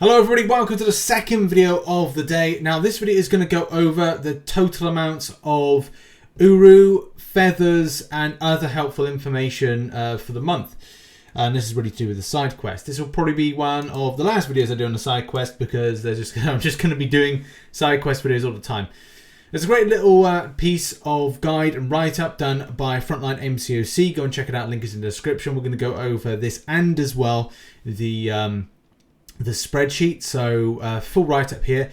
Hello everybody, welcome to the second video of the day. Now this video is going to go over the total amounts of Uru, Feathers and other helpful information for the month. And this is really to do with the side quest. This will probably be one of the last videos I do on the side quest because I'm just going to be doing side quest videos all the time. There's a great little piece of guide and write-up done by Frontline MCOC. Go and check it out, link is in the description. We're going to go over this and as well the spreadsheet, so full write-up here,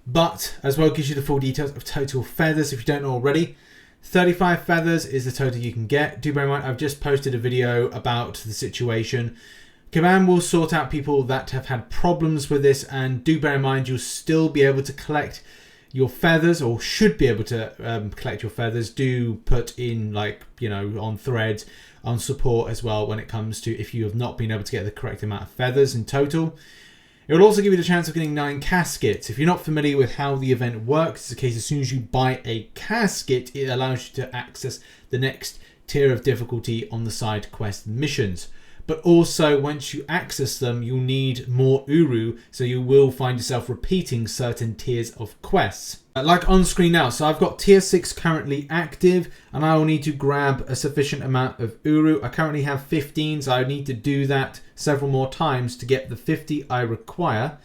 but as well gives you the full details of total feathers if you don't know already. 35 feathers is the total you can get. Do bear in mind I've just posted a video about the situation. Command will sort out people that have had problems with this, and do bear in mind you'll still be able to collect your feathers, or should be able to collect your feathers. Do put in, like, you know, on threads, on support as well when it comes to if you have not been able to get the correct amount of feathers in total. It will also give you the chance of getting 9 caskets. If you're not familiar with how the event works, it's the case as soon as you buy a casket, it allows you to access the next tier of difficulty on the side quest missions. But also, once you access them, you'll need more Uru, so you will find yourself repeating certain tiers of quests. Like on screen now, so I've got tier 6 currently active, and I will need to grab a sufficient amount of Uru. I currently have 15, so I need to do that several more times to get the 50 I require.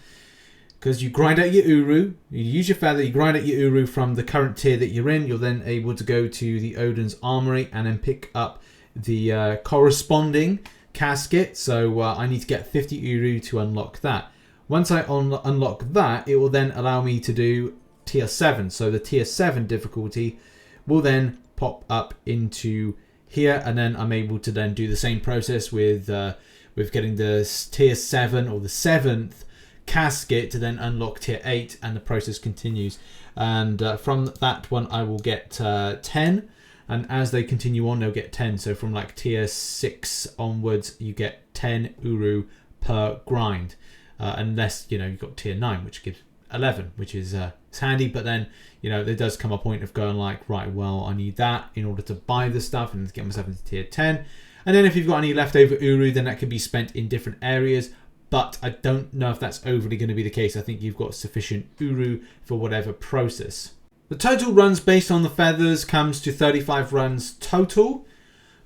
Because you grind out your Uru, you use your feather, you grind out your Uru from the current tier that you're in. You're then able to go to the Odin's Armory and then pick up the corresponding casket. So I need to get 50 Uru to unlock that. Once I unlock that, it will then allow me to do tier 7. So the tier 7 difficulty will then pop up into here, and then I'm able to then do the same process with getting the tier 7 or the 7th casket to then unlock tier 8, and the process continues. And from that one I will get 10. And as they continue on, they'll get 10. So from like tier 6 onwards, you get 10 Uru per grind. Unless, you know, you've got tier 9, which gives 11, which is it's handy. But then, you know, there does come a point of going like, right, well, I need that in order to buy the stuff and to get myself into tier 10. And then if you've got any leftover Uru, then that can be spent in different areas. But I don't know if that's overly going to be the case. I think you've got sufficient Uru for whatever process. The total runs based on the feathers comes to 35 runs total,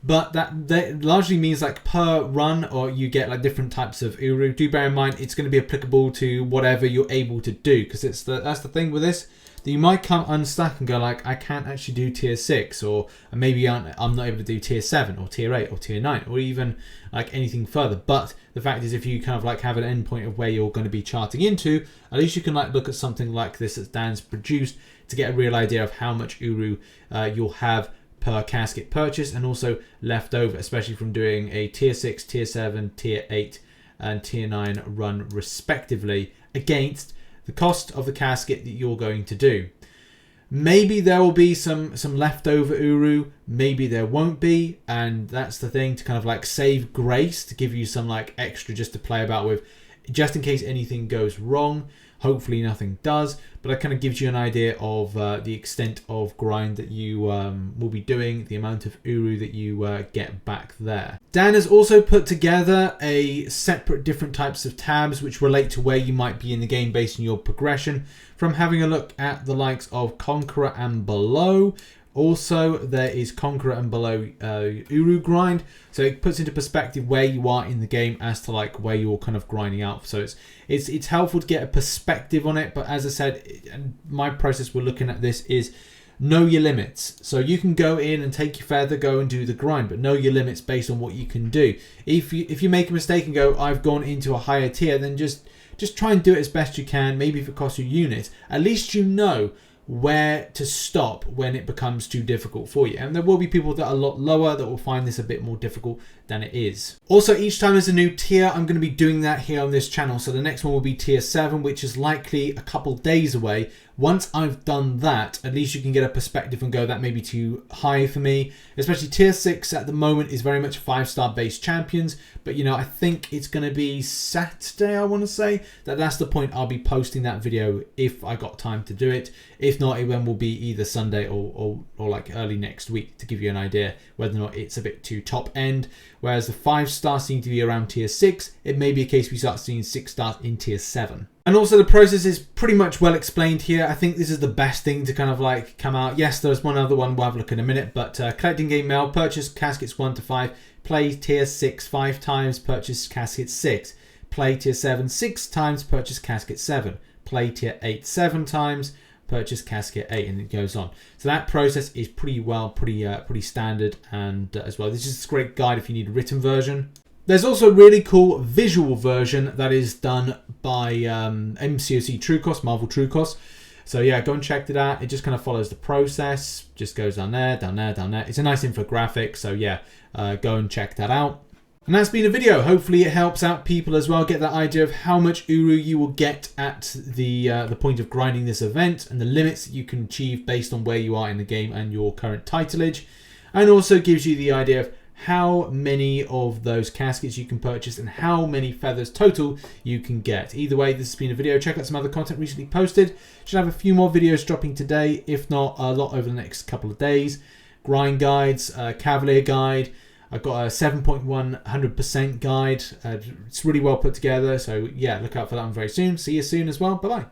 but that largely means like per run, or you get like different types of Uru. Do bear in mind it's going to be applicable to whatever you're able to do, because that's the thing with this, that you might come unstuck and go like, I can't actually do tier 6, or maybe I'm not able to do tier 7 or tier 8 or tier 9 or even like anything further. But the fact is, if you kind of like have an endpoint of where you're going to be charting into, at least you can like look at something like this that Dan's produced to get a real idea of how much Uru you'll have per casket purchase, and also left over, especially from doing a tier 6, tier 7, tier 8 and tier 9 run respectively, against the cost of the casket that you're going to do. Maybe there will be some leftover Uru, maybe there won't be, and that's the thing, to kind of like save grace, to give you some like extra just to play about with, just in case anything goes wrong. Hopefully nothing does, but it kind of gives you an idea of the extent of grind that you will be doing, the amount of Uru that you get back there. Dan has also put together a separate different types of tabs which relate to where you might be in the game based on your progression, from having a look at the likes of Conqueror and below. Also, there is Conqueror and below Uru grind, so it puts into perspective where you are in the game as to like where you're kind of grinding out. So it's helpful to get a perspective on it. But as I said, my process we're looking at this is know your limits. So you can go in and take your feather, go and do the grind, but know your limits based on what you can do. If you make a mistake and go, I've gone into a higher tier, then just try and do it as best you can. Maybe if it costs you units, at least you know where to stop when it becomes too difficult for you. And there will be people that are a lot lower that will find this a bit more difficult than it is. Also, each time there's a new tier, I'm going to be doing that here on this channel. So the next one will be tier 7, which is likely a couple days away Once I've done that, at least you can get a perspective and go, that may be too high for me. Especially tier 6 at the moment is very much 5-star based champions. But, you know, I think it's going to be Saturday, I want to say. That's the point I'll be posting that video if I got time to do it. If not, it then will be either Sunday or like early next week to give you an idea whether or not it's a bit too top end. Whereas the 5-star seem to be around tier 6. It may be a case we start seeing 6 stars in tier 7. And also the process is pretty much well explained here. I think this is the best thing to kind of like come out. Yes, there's one other one we'll have a look in a minute, but collecting game mail, purchase caskets 1 to 5, play tier 6 5 times, purchase casket 6, play tier 7 6 times, purchase casket 7, play tier 8 7 times, purchase casket 8, and it goes on. So that process is pretty standard, and as well, this is a great guide if you need a written version. There's also a really cool visual version that is done by MCOC Trucos, Marvel Trucos. So yeah, go and check it out. It just kind of follows the process, just goes down there, down there, down there. It's a nice infographic, so yeah, go and check that out. And that's been a video. Hopefully it helps out people as well, get that idea of how much Uru you will get at the point of grinding this event and the limits that you can achieve based on where you are in the game and your current titleage. And also gives you the idea of how many of those caskets you can purchase and how many feathers total you can get. Either way, this has been a video. Check out some other content recently posted. Should have a few more videos dropping today, if not a lot over the next couple of days. Grind guides, Cavalier guide. I've got a 7.1 100% guide. It's really well put together. So yeah, look out for that one very soon. See you soon as well. Bye-bye.